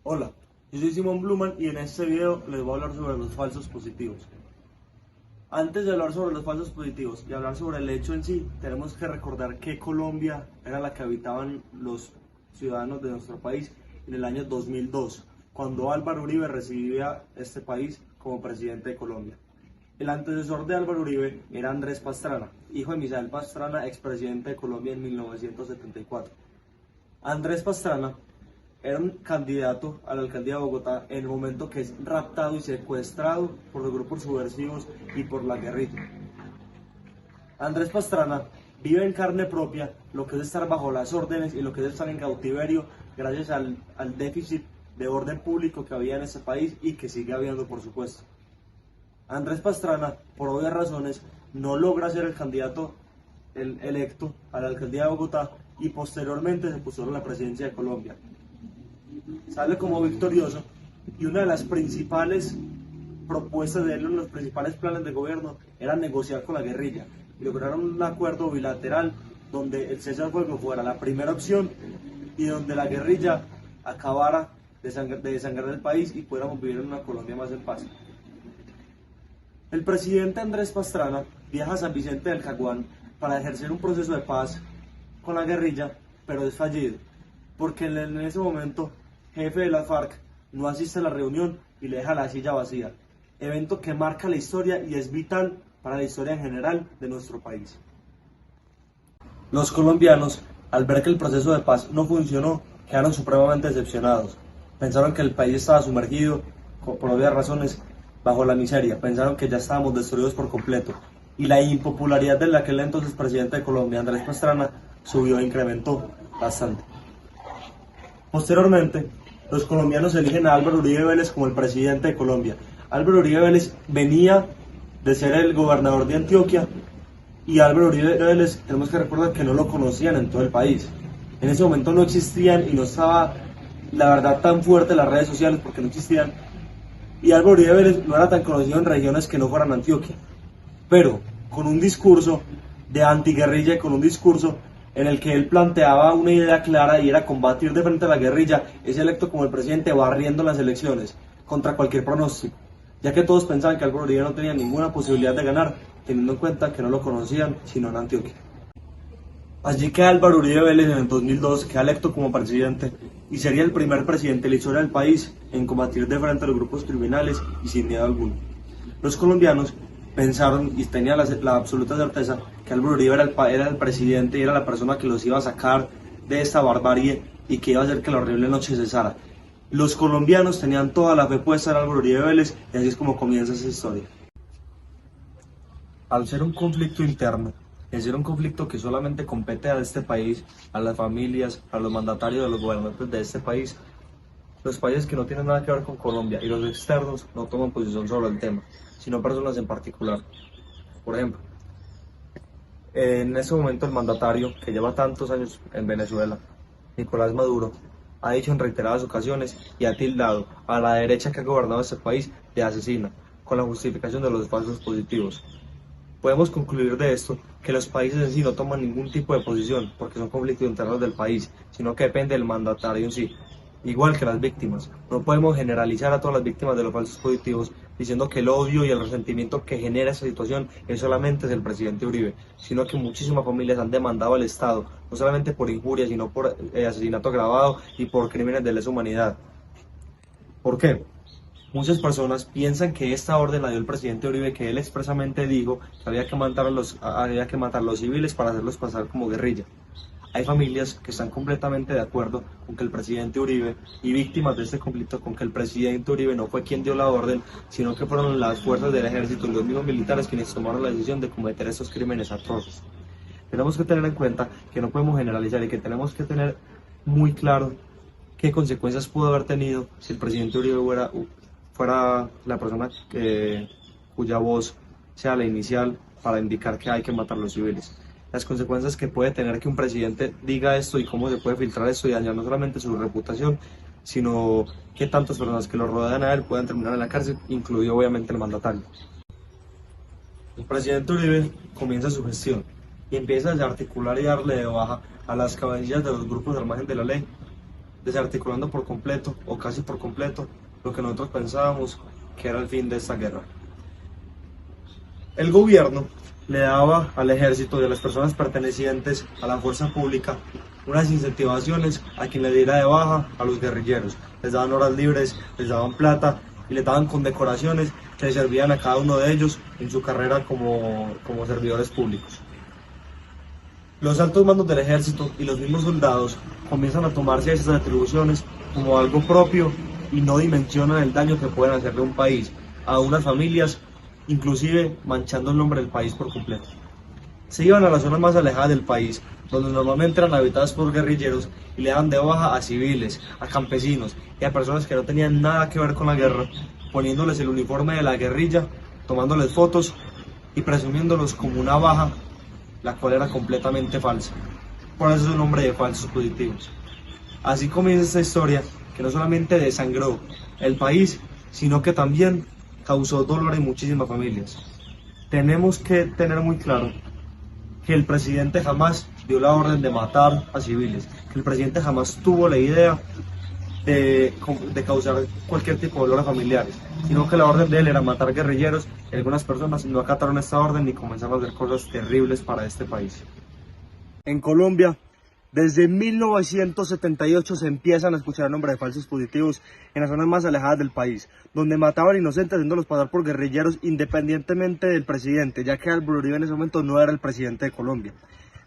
Hola, yo soy Simón Bluman y en este video les voy a hablar sobre los falsos positivos. Antes de hablar sobre los falsos positivos y hablar sobre el hecho en sí, tenemos que recordar que Colombia era la que habitaban los ciudadanos de nuestro país en el año 2002, cuando Álvaro Uribe recibía este país como presidente de Colombia. El antecesor de Álvaro Uribe era Andrés Pastrana, hijo de Misael Pastrana, expresidente de Colombia en 1974. Andrés Pastrana era un candidato a la alcaldía de Bogotá en el momento que es raptado y secuestrado por los grupos subversivos y por la guerrilla. Andrés Pastrana vive en carne propia lo que es estar bajo las órdenes y lo que es estar en cautiverio gracias al déficit de orden público que había en ese país y que sigue habiendo, por supuesto. Andrés Pastrana, por obvias razones, no logra ser el candidato electo a la alcaldía de Bogotá y posteriormente se postuló a la presidencia de Colombia. Sale como victorioso y una de las principales propuestas de él, uno de los principales planes de gobierno era negociar con la guerrilla y lograron un acuerdo bilateral donde el cese al fuego fuera la primera opción y donde la guerrilla acabara de desangrar el país y pudiéramos vivir en una Colombia más en paz. El presidente Andrés Pastrana viaja a San Vicente del Caguán para ejercer un proceso de paz con la guerrilla, pero es fallido, porque en ese momento jefe de la FARC no asiste a la reunión y le deja la silla vacía, evento que marca la historia y es vital para la historia en general de nuestro país. Los colombianos, al ver que el proceso de paz no funcionó, quedaron supremamente decepcionados. Pensaron que el país estaba sumergido, por obvias razones, bajo la miseria. Pensaron que ya estábamos destruidos por completo. Y la impopularidad del aquel entonces presidente de Colombia, Andrés Pastrana, subió e incrementó bastante. Posteriormente, los colombianos eligen a Álvaro Uribe Vélez como el presidente de Colombia. Álvaro Uribe Vélez venía de ser el gobernador de Antioquia y Álvaro Uribe Vélez, tenemos que recordar que no lo conocían en todo el país. En ese momento no existían y no estaba, la verdad, tan fuerte las redes sociales porque no existían. Y Álvaro Uribe Vélez no era tan conocido en regiones que no fueran Antioquia. Pero con un discurso de antiguerrilla y con un discurso en el que él planteaba una idea clara y era combatir de frente a la guerrilla, es electo como el presidente barriendo las elecciones contra cualquier pronóstico, ya que todos pensaban que Álvaro Uribe no tenía ninguna posibilidad de ganar, teniendo en cuenta que no lo conocían sino en Antioquia. Allí queda Álvaro Uribe Vélez en el 2002, queda electo como presidente y sería el primer presidente de la historia del país en combatir de frente a los grupos criminales y sin miedo alguno. Los colombianos pensaron y tenían la absoluta certeza que Álvaro Uribe era el presidente y era la persona que los iba a sacar de esta barbarie y que iba a hacer que la horrible noche cesara. Los colombianos tenían toda la fe puesta en Álvaro Uribe Vélez y así es como comienza esa historia. Al ser un conflicto interno, es ser un conflicto que solamente compete a este país, a las familias, a los mandatarios, a los gobernantes de este país, los países que no tienen nada que ver con Colombia y los externos no toman posición sobre el tema, sino personas en particular. Por ejemplo, en ese momento el mandatario que lleva tantos años en Venezuela, Nicolás Maduro, ha dicho en reiteradas ocasiones y ha tildado a la derecha que ha gobernado este país de asesina, con la justificación de los falsos positivos. Podemos concluir de esto que los países en sí no toman ningún tipo de posición porque son conflictos internos del país, sino que depende del mandatario en sí. Igual que las víctimas, no podemos generalizar a todas las víctimas de los falsos positivos diciendo que el odio y el resentimiento que genera esa situación es solamente el presidente Uribe, sino que muchísimas familias han demandado al Estado, no solamente por injuria, sino por asesinato agravado y por crímenes de lesa humanidad. ¿Por qué? Muchas personas piensan que esta orden la dio el presidente Uribe, que él expresamente dijo que había que matar a los civiles para hacerlos pasar como guerrilla. Hay familias que están completamente de acuerdo con que el presidente Uribe y víctimas de este conflicto con que el presidente Uribe no fue quien dio la orden, sino que fueron las fuerzas del ejército y los mismos militares quienes tomaron la decisión de cometer estos crímenes atroces. Tenemos que tener en cuenta que no podemos generalizar y que tenemos que tener muy claro qué consecuencias pudo haber tenido si el presidente Uribe fuera la persona cuya voz sea la inicial para indicar que hay que matar a los civiles. Las consecuencias que puede tener que un presidente diga esto y cómo se puede filtrar esto y dañar no solamente su reputación, sino que tantas personas que lo rodean a él puedan terminar en la cárcel, incluido obviamente el mandatario. El presidente Uribe comienza su gestión y empieza a desarticular y darle de baja a las cabecillas de los grupos al margen de la ley desarticulando por completo o casi por completo lo que nosotros pensábamos que era el fin de esta guerra. El gobierno le daba al ejército y a las personas pertenecientes a la fuerza pública unas incentivaciones a quien le diera de baja a los guerrilleros. Les daban horas libres, les daban plata y les daban condecoraciones que les servían a cada uno de ellos en su carrera como servidores públicos. Los altos mandos del ejército y los mismos soldados comienzan a tomarse esas atribuciones como algo propio y no dimensionan el daño que pueden hacerle a un país, a unas familias, inclusive manchando el nombre del país por completo. Se iban a las zonas más alejadas del país, donde normalmente eran habitadas por guerrilleros, y le daban de baja a civiles, a campesinos y a personas que no tenían nada que ver con la guerra, poniéndoles el uniforme de la guerrilla, tomándoles fotos y presumiéndolos como una baja, la cual era completamente falsa. Por eso es el nombre de falsos positivos. Así comienza esta historia que no solamente desangró el país, sino que también causó dolor en muchísimas familias. Tenemos que tener muy claro que el presidente jamás dio la orden de matar a civiles, que el presidente jamás tuvo la idea de causar cualquier tipo de dolor a familiares, sino que la orden de él era matar guerrilleros, y algunas personas no acataron esta orden y comenzaron a hacer cosas terribles para este país. En Colombia, desde 1978 se empiezan a escuchar el nombre de falsos positivos en las zonas más alejadas del país, donde mataban inocentes haciéndolos pasar por guerrilleros independientemente del presidente, ya que Álvaro Uribe en ese momento no era el presidente de Colombia.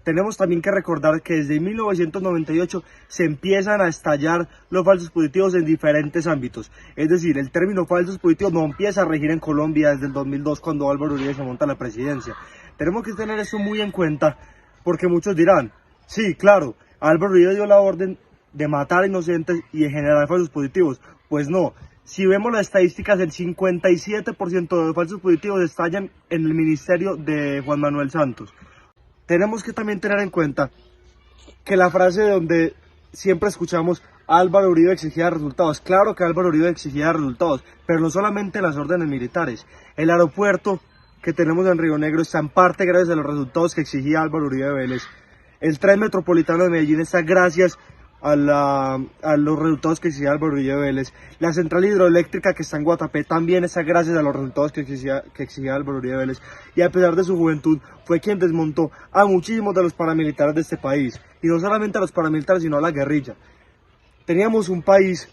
Tenemos también que recordar que desde 1998 se empiezan a estallar los falsos positivos en diferentes ámbitos. Es decir, el término falsos positivos no empieza a regir en Colombia desde el 2002 cuando Álvaro Uribe se monta a la presidencia. Tenemos que tener esto muy en cuenta porque muchos dirán, sí, claro, Álvaro Uribe dio la orden de matar a inocentes y de generar falsos positivos. Pues no, si vemos las estadísticas, el 57% de los falsos positivos estallan en el ministerio de Juan Manuel Santos. Tenemos que también tener en cuenta que la frase donde siempre escuchamos Álvaro Uribe exigía resultados, claro que Álvaro Uribe exigía resultados, pero no solamente las órdenes militares. El aeropuerto que tenemos en Río Negro está en parte gracias a los resultados que exigía Álvaro Uribe Vélez. El tren metropolitano de Medellín está gracias a los resultados que exigía Álvaro Uribe Vélez. La central hidroeléctrica que está en Guatapé también está gracias a los resultados que exigía Álvaro Uribe Vélez. Y a pesar de su juventud, fue quien desmontó a muchísimos de los paramilitares de este país. Y no solamente a los paramilitares, sino a la guerrilla. Teníamos un país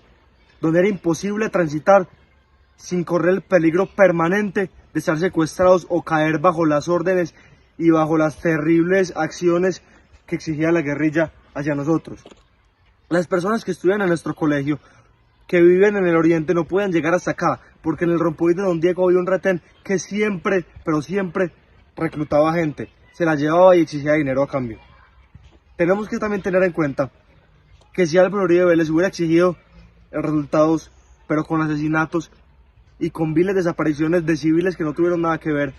donde era imposible transitar sin correr el peligro permanente de ser secuestrados o caer bajo las órdenes y bajo las terribles acciones que exigía la guerrilla hacia nosotros. Las personas que estudian en nuestro colegio, que viven en el oriente, no pueden llegar hasta acá, porque en el Rompoy de Don Diego había un retén que siempre, pero siempre, reclutaba gente, se la llevaba y exigía dinero a cambio. Tenemos que también tener en cuenta que si Álvaro Uribe Vélez hubiera exigido resultados, pero con asesinatos y con viles desapariciones de civiles que no tuvieron nada que ver,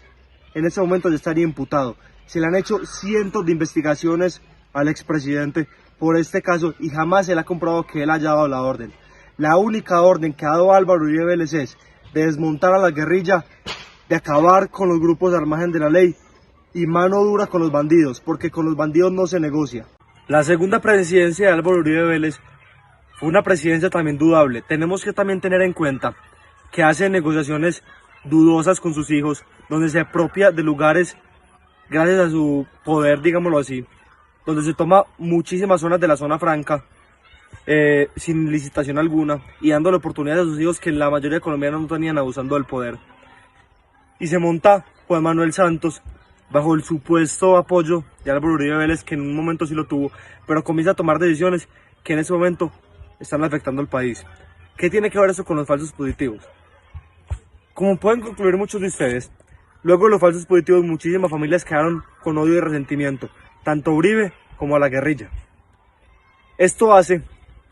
en ese momento ya estaría imputado. Se le han hecho cientos de investigaciones al expresidente por este caso y jamás se le ha comprobado que él haya dado la orden. La única orden que ha dado Álvaro Uribe Vélez es de desmontar a la guerrilla, de acabar con los grupos al margen de la ley y mano dura con los bandidos, porque con los bandidos no se negocia. La segunda presidencia de Álvaro Uribe Vélez fue una presidencia también dudable. Tenemos que también tener en cuenta que hace negociaciones dudosas con sus hijos, donde se apropia de lugares gracias a su poder, digámoslo así, donde se toma muchísimas zonas de la zona franca sin licitación alguna y dándole oportunidades a sus hijos que la mayoría de colombianos no tenían, abusando del poder. Y se monta Juan Manuel Santos bajo el supuesto apoyo de Álvaro Uribe Vélez, que en un momento sí lo tuvo, pero comienza a tomar decisiones que en ese momento están afectando al país. ¿Qué tiene que ver eso con los falsos positivos? Como pueden concluir muchos de ustedes, luego de los falsos positivos muchísimas familias quedaron con odio y resentimiento, tanto a Uribe como a la guerrilla. Esto hace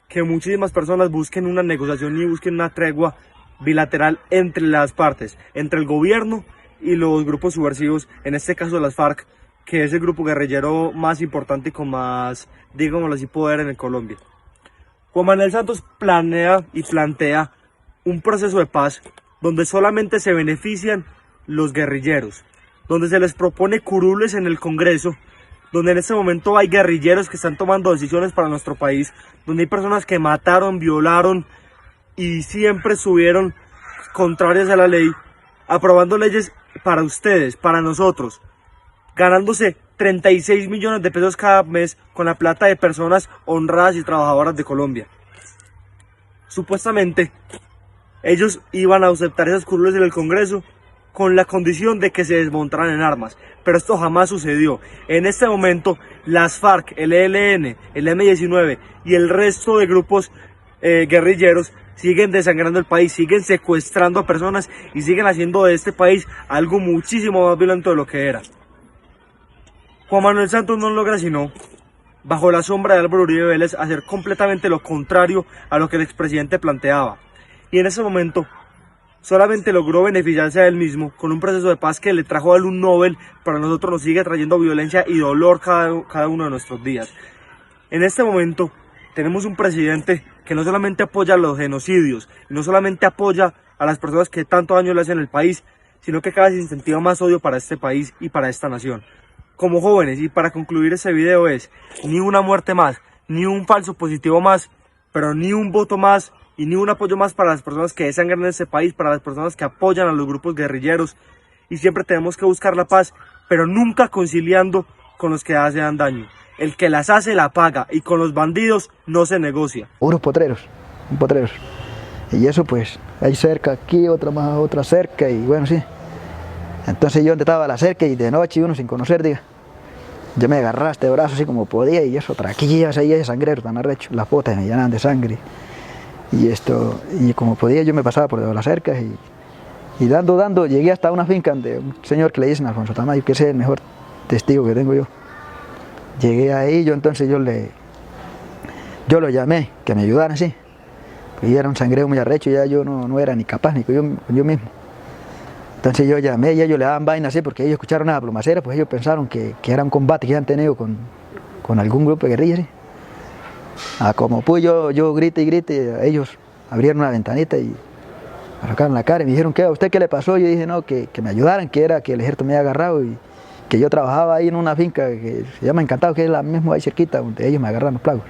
que muchísimas personas busquen una negociación y busquen una tregua bilateral entre las partes, entre el gobierno y los grupos subversivos, en este caso las FARC, que es el grupo guerrillero más importante y con más, digámoslo así, poder en Colombia. Juan Manuel Santos planea y plantea un proceso de paz donde solamente se benefician los guerrilleros, donde se les propone curules en el Congreso donde en este momento hay guerrilleros que están tomando decisiones para nuestro país, donde hay personas que mataron, violaron y siempre estuvieron contrarias a la ley, aprobando leyes para ustedes, para nosotros, ganándose 36 millones de pesos cada mes con la plata de personas honradas y trabajadoras de Colombia. Supuestamente, ellos iban a aceptar esas curules en el Congreso con la condición de que se desmontaran en armas, pero esto jamás sucedió. En este momento, las FARC, el ELN, el M-19 y el resto de grupos guerrilleros siguen desangrando el país, siguen secuestrando a personas y siguen haciendo de este país algo muchísimo más violento de lo que era. Juan Manuel Santos no logra sino, bajo la sombra de Álvaro Uribe Vélez, hacer completamente lo contrario a lo que el expresidente planteaba. Y en ese momento solamente logró beneficiarse a él mismo con un proceso de paz que le trajo a él un Nobel, pero a nosotros nos sigue trayendo violencia y dolor cada uno de nuestros días. En este momento tenemos un presidente que no solamente apoya los genocidios, y no solamente apoya a las personas que tanto daño le hacen al país, sino que cada vez incentiva más odio para este país y para esta nación. Como jóvenes, y para concluir este video, es ni una muerte más, ni un falso positivo más, pero ni un voto más y ni un apoyo más para las personas que desangran en este país, para las personas que apoyan a los grupos guerrilleros. Y siempre tenemos que buscar la paz, pero nunca conciliando con los que hacen daño. El que las hace la paga, y con los bandidos no se negocia. Unos potreros. Y eso pues, hay cerca aquí, otra más, otra cerca, y bueno, sí. Entonces yo donde estaba la cerca y de noche uno sin conocer, diga, yo me agarraba este brazo así como podía y eso, traquillas ahí, ese sangrero tan arrecho, las botas me llenaban de sangre. Y como podía yo me pasaba por debajo de las cercas y dando, llegué hasta una finca de un señor que le dicen Alfonso Tamayo, que es el mejor testigo que tengo yo. Llegué ahí, entonces yo lo llamé, que me ayudara así. Y era un sangreo muy arrecho, ya yo no era ni capaz, ni con yo mismo. Entonces yo llamé y ellos le daban vaina así, porque ellos escucharon a la plomacera, pues ellos pensaron que era un combate que habían tenido con algún grupo de guerrillas. ¿Sí? Como pude yo grité y grité, ellos abrieron una ventanita y me sacaron la cara y me dijeron, ¿qué? ¿A usted qué le pasó? Yo dije, no, que me ayudaran, que era que el ejército me había agarrado y que yo trabajaba ahí en una finca que se llama Encantado, que es la misma ahí cerquita, donde ellos me agarraron los plagos.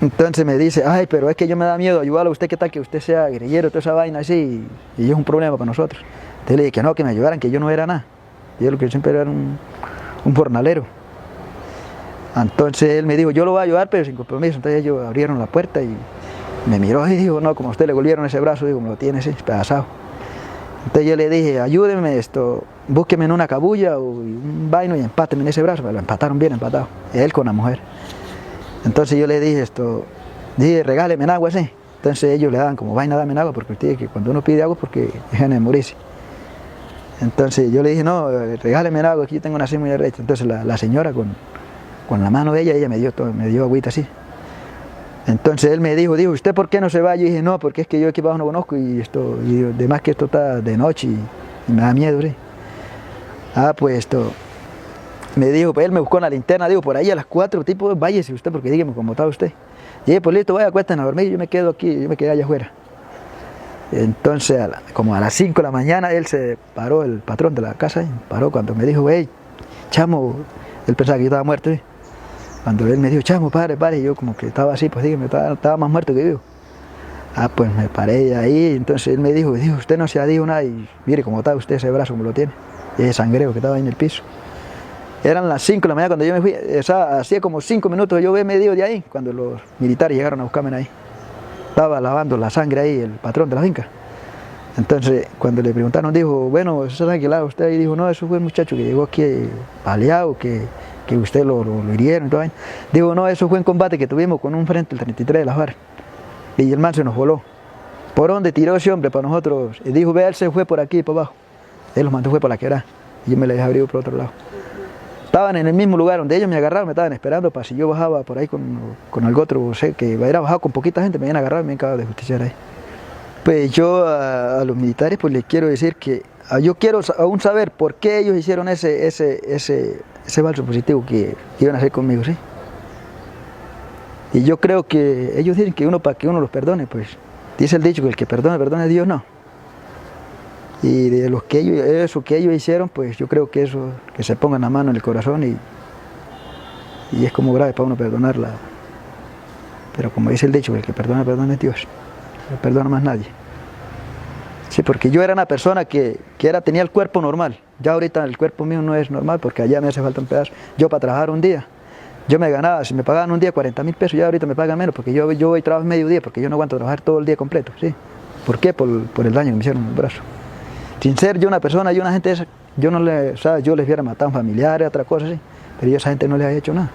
Entonces me dice, ay, pero es que yo me da miedo ayudarlo a usted, ¿qué tal que usted sea guerrillero, toda esa vaina así? Y es un problema para nosotros. Entonces le dije que no, que me ayudaran, que yo no era nada. Yo lo que siempre era un jornalero. Entonces él me dijo, yo lo voy a ayudar, pero sin compromiso. Entonces ellos abrieron la puerta y me miró y dijo, no, como a usted le volvieron ese brazo, digo, me lo tiene así, despedazado. Entonces yo le dije, ayúdeme búsqueme en una cabulla o un vaino y empáteme en ese brazo. Me lo empataron bien empatado, él con la mujer. Entonces yo le dije regáleme en agua así. Entonces ellos le daban como vaina, dame en agua, porque usted que cuando uno pide agua porque es en morirse. Entonces yo le dije, no, regáleme en agua, aquí yo tengo una así muy derecha. Entonces la señora con la mano de ella me dio agüita así. Entonces él me dijo, ¿usted por qué no se va? Yo dije, no, porque es que yo aquí abajo no conozco y además que esto está de noche y me da miedo, ¿sí? Pues me dijo, pues él me buscó en la linterna, digo, por ahí a las 4, tipo, váyase usted, porque dígame cómo está usted. Y dije, pues listo, vaya, acuéstense a dormir, yo me quedo aquí, yo me quedé allá afuera. Entonces, como a las 5 de la mañana, él se paró, el patrón de la casa, paró cuando me dijo, hey, chamo, él pensaba que yo estaba muerto, ¿sí? Cuando él me dijo, chamo, pare, y yo como que estaba así, pues dígame, estaba más muerto que vivo. Pues me paré ahí, entonces él me dijo, usted no se ha dicho nada y mire cómo está usted ese brazo, como lo tiene, y ese sangreo que estaba ahí en el piso. Eran las 5 de la mañana cuando yo me fui, hacía como 5 minutos yo me dio de ahí, cuando los militares llegaron a buscarme ahí. Estaba lavando la sangre ahí el patrón de la finca. Entonces, cuando le preguntaron, dijo, bueno, ¿eso es que lado usted? Y dijo, no, eso fue el muchacho que llegó aquí baleado, que usted lo hirieron y todo. Digo, no, eso fue en combate que tuvimos con un frente, el 33 de la FARC. Y el man se nos voló. ¿Por dónde tiró ese hombre para nosotros? Y dijo, vea, él se fue por aquí, por abajo. Él los mandó, fue por la quebrada. Y yo me le dejé abrir por otro lado. Estaban en el mismo lugar donde ellos me agarraron, me estaban esperando para si yo bajaba por ahí con algo otro, sé que hubiera bajado con poquita gente, me habían agarrado y me habían acabado de justiciar ahí. Pues yo a los militares pues les quiero decir que yo quiero aún saber por qué ellos hicieron ese falso positivo que iban a hacer conmigo, ¿sí? Y yo creo que ellos dicen que para que uno los perdone, pues dice el dicho que el que perdona, perdona a Dios, no. Y de los que eso que ellos hicieron, pues yo creo que eso, que se pongan la mano en el corazón y es como grave para uno perdonarla. Pero como dice el dicho, el que perdona, perdona es Dios. No perdona más nadie. Sí, porque yo era una persona que tenía el cuerpo normal. Ya ahorita el cuerpo mío no es normal porque allá me hace falta un pedazo. Yo para trabajar un día, yo me ganaba, si me pagaban un día 40.000 pesos, ya ahorita me pagan menos porque yo voy a trabajar mediodía porque yo no aguanto trabajar todo el día completo. ¿Sí? ¿Por qué? Por el daño que me hicieron en el brazo. Sin ser yo una persona, yo una gente esa, yo no le, o sea, yo les hubiera matado a un familiar, otra cosa así, pero yo a esa gente no les había hecho nada.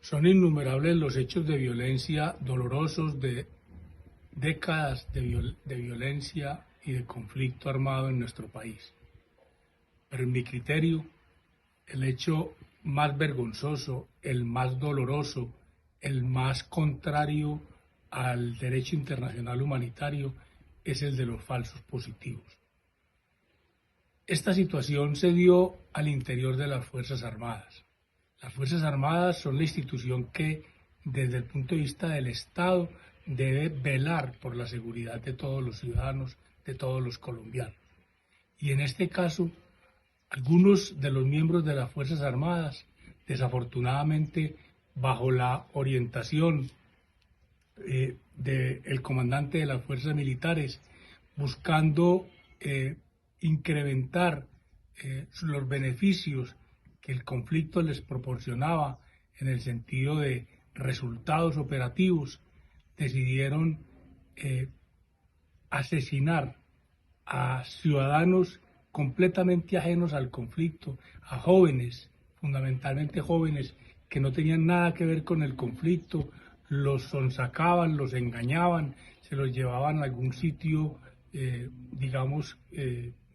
Son innumerables los hechos de violencia dolorosos de décadas de violencia y de conflicto armado en nuestro país. Pero en mi criterio, el hecho más vergonzoso, el más doloroso, el más contrario al derecho internacional humanitario es el de los falsos positivos. Esta situación se dio al interior de las Fuerzas Armadas. Las Fuerzas Armadas son la institución que, desde el punto de vista del Estado, debe velar por la seguridad de todos los ciudadanos, de todos los colombianos. Y en este caso, algunos de los miembros de las Fuerzas Armadas, desafortunadamente, bajo la orientación del comandante de las Fuerzas Militares, buscando incrementar los beneficios que el conflicto les proporcionaba en el sentido de resultados operativos, decidieron asesinar a ciudadanos completamente ajenos al conflicto, a jóvenes, fundamentalmente jóvenes, que no tenían nada que ver con el conflicto, los sonsacaban, los engañaban, se los llevaban a algún sitio,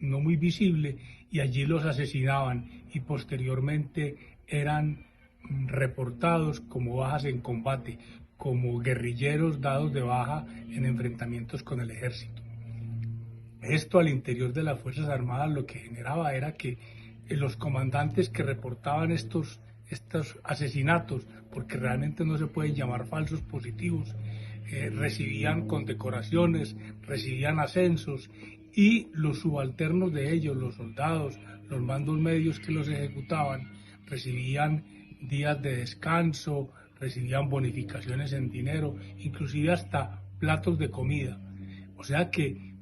no muy visible, y allí los asesinaban y posteriormente eran reportados como bajas en combate, como guerrilleros dados de baja en enfrentamientos con el ejército. Esto al interior de las Fuerzas Armadas lo que generaba era que los comandantes que reportaban estos asesinatos, porque realmente no se pueden llamar falsos positivos, recibían condecoraciones, recibían ascensos, y los subalternos de ellos, los soldados, los mandos medios que los ejecutaban, recibían días de descanso, recibían bonificaciones en dinero, inclusive hasta platos de comida. O sea que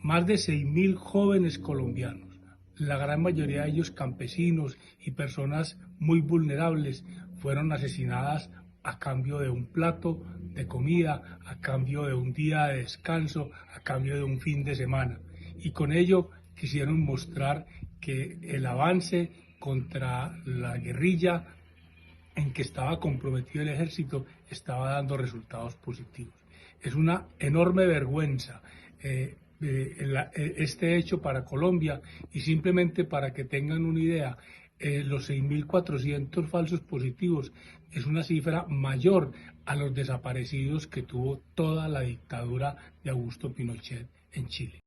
más de 6.000 jóvenes colombianos, la gran mayoría de ellos campesinos y personas muy vulnerables, fueron asesinadas a cambio de un plato de comida, a cambio de un día de descanso, a cambio de un fin de semana. Y con ello quisieron mostrar que el avance contra la guerrilla en que estaba comprometido el ejército estaba dando resultados positivos. Es una enorme vergüenza este hecho para Colombia, y simplemente para que tengan una idea, los 6.400 falsos positivos es una cifra mayor a los desaparecidos que tuvo toda la dictadura de Augusto Pinochet en Chile.